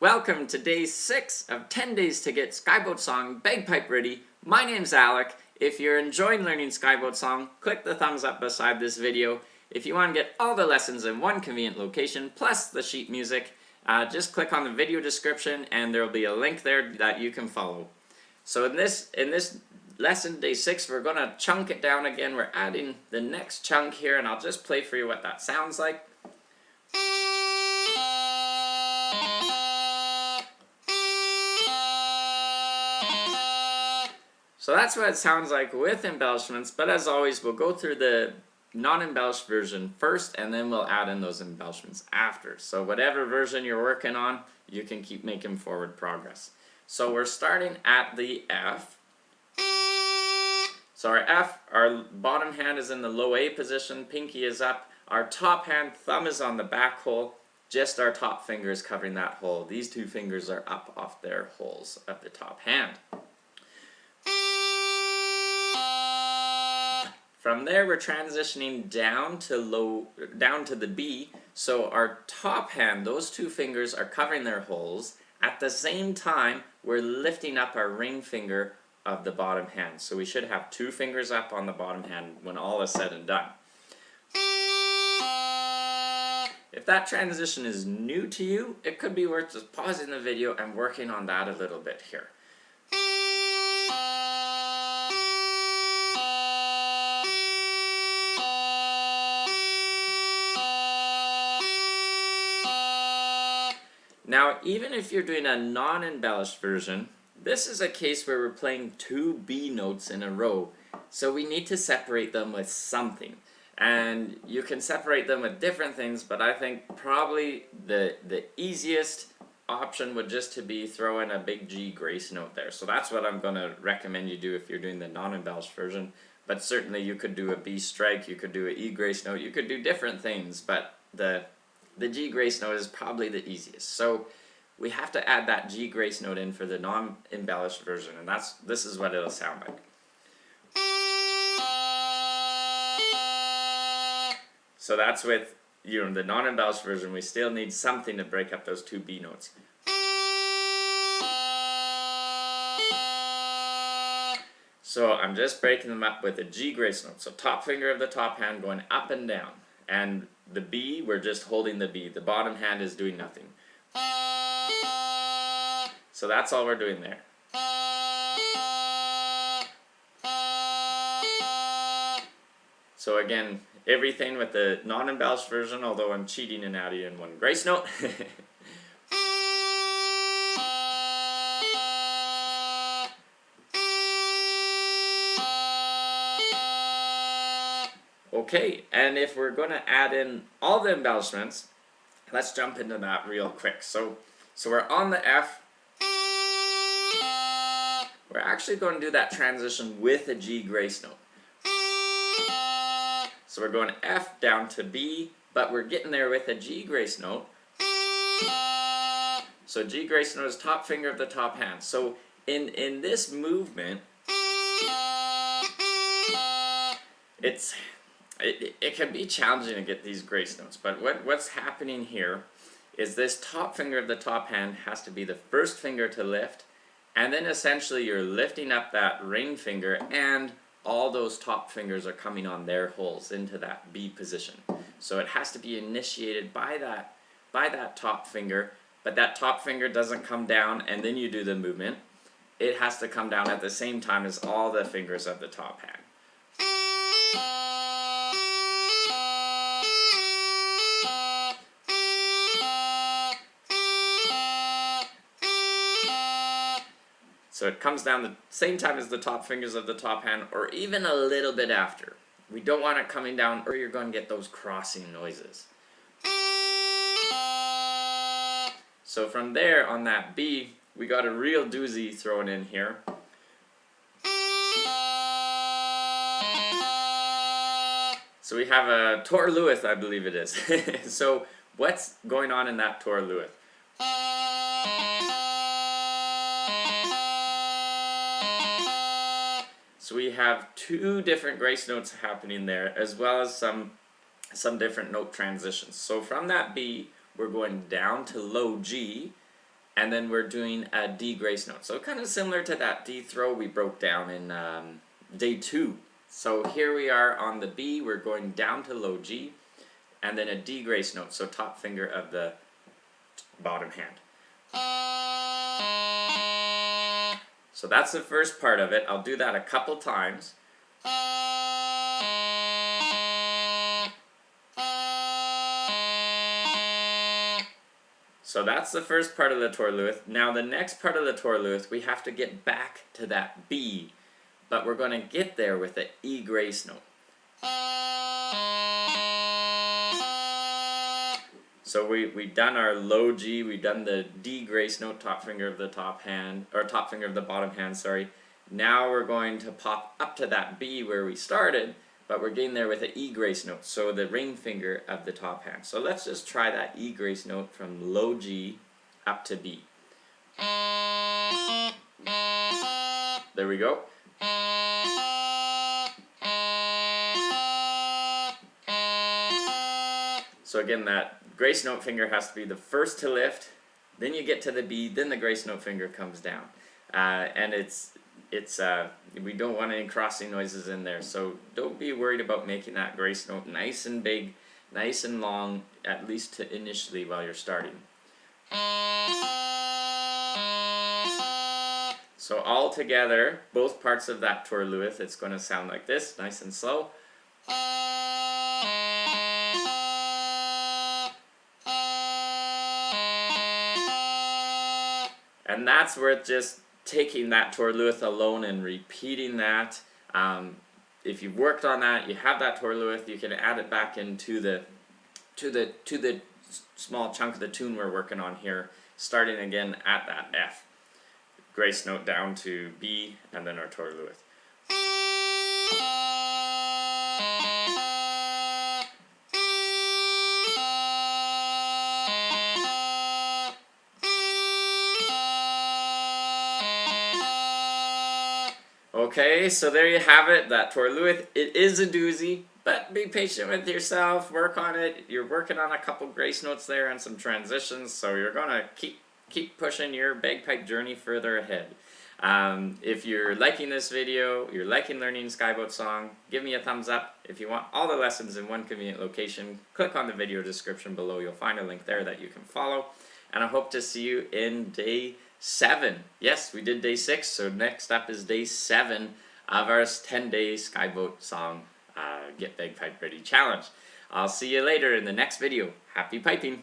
Welcome to day 6 of 10 days to get Skyboat Song Bagpipe ready. My name's Alec. If you're enjoying learning Skyboat Song, click the thumbs up beside this video. If you want to get all the lessons in one convenient location, plus the sheet music, just click on the video description and there will be a link there that you can follow. So in this lesson, day 6, we're going to chunk it down again. We're adding the next chunk here, and I'll just play for you what that sounds like. So that's what it sounds like with embellishments, but as always, we'll go through the non-embellished version first, and then we'll add in those embellishments after. So whatever version you're working on, you can keep making forward progress. So we're starting at the F. So our F, our bottom hand is in the low A position, pinky is up, our top hand, thumb is on the back hole, just our top finger is covering that hole. These two fingers are up off their holes of the top hand. From there, we're transitioning down to the B, so our top hand, those two fingers are covering their holes. At the same time, we're lifting up our ring finger of the bottom hand. So we should have two fingers up on the bottom hand when all is said and done. If that transition is new to you, it could be worth just pausing the video and working on that a little bit here. Now, even if you're doing a non-embellished version, this is a case where we're playing two B notes in a row, so we need to separate them with something. And you can separate them with different things, but I think probably the easiest option would just to be throw in a big G grace note there. So that's what I'm going to recommend you do if you're doing the non-embellished version. But certainly you could do a B strike, you could do an E grace note, you could do different things, but the G grace note is probably the easiest. So we have to add that G grace note in for the non-embellished version, and this is what it'll sound like. So that's with the non-embellished version. We still need something to break up those two B notes. So I'm just breaking them up with a G grace note. So top finger of the top hand going up and down. And the B, we're just holding the B. The bottom hand is doing nothing. So that's all we're doing there. So again, everything with the non-embellished version, although I'm cheating and adding in one grace note. Okay, and if we're going to add in all the embellishments, let's jump into that real quick. So we're on the F. We're actually going to do that transition with a G grace note. So we're going F down to B, but we're getting there with a G grace note. So G grace note is top finger of the top hand. So in this movement, it can be challenging to get these grace notes, but what's happening here is this top finger of the top hand has to be the first finger to lift, and then essentially you're lifting up that ring finger and all those top fingers are coming on their holes into that B position. So it has to be initiated by that top finger, but that top finger doesn't come down and then you do the movement. It has to come down at the same time as all the fingers of the top hand. So it comes down the same time as the top fingers of the top hand, or even a little bit after. We don't want it coming down, or you're going to get those crossing noises. So from there, on that B, we got a real doozy thrown in here. So we have a tor luath, I believe it is. So what's going on in that tor luath? So we have two different grace notes happening there, as well as some different note transitions. So from that B, we're going down to low G, and then we're doing a D grace note. So kind of similar to that D throw we broke down in day 2. So here we are on the B, we're going down to low G, and then a D grace note, so top finger of the bottom hand. So that's the first part of it. I'll do that a couple times. So that's the first part of the luath. Now the next part of the luath, we have to get back to that B, but we're going to get there with the E grace note. So we've done our low G, we've done the D grace note, top finger of the top hand, or top finger of the bottom hand, sorry. Now we're going to pop up to that B where we started, but we're getting there with an E grace note, so the ring finger of the top hand. So let's just try that E grace note from low G up to B. There we go. So again, that grace note finger has to be the first to lift, then you get to the B, then the grace note finger comes down. And we don't want any crossing noises in there, so don't be worried about making that grace note nice and big, nice and long, at least initially while you're starting. So all together, both parts of that luath, it's going to sound like this, nice and slow. And that's worth just taking that luath alone and repeating that. If you've worked on that, you have that luath, you can add it back into the small chunk of the tune we're working on here, starting again at that F. Grace note down to B, and then our luath. Okay, so there you have it, that luath. It is a doozy, but be patient with yourself, work on it. You're working on a couple grace notes there and some transitions, so you're gonna keep pushing your bagpipe journey further ahead. If you're liking this video, you're liking learning Skye boat song, give me a thumbs up. If you want all the lessons in one convenient location, click on the video description below. You'll find a link there that you can follow. And I hope to see you in day 7. Yes, we did day 6, so next up is day 7 of our 10-day Skye boat song Get Bagpipe Ready challenge. I'll see you later in the next video. Happy piping!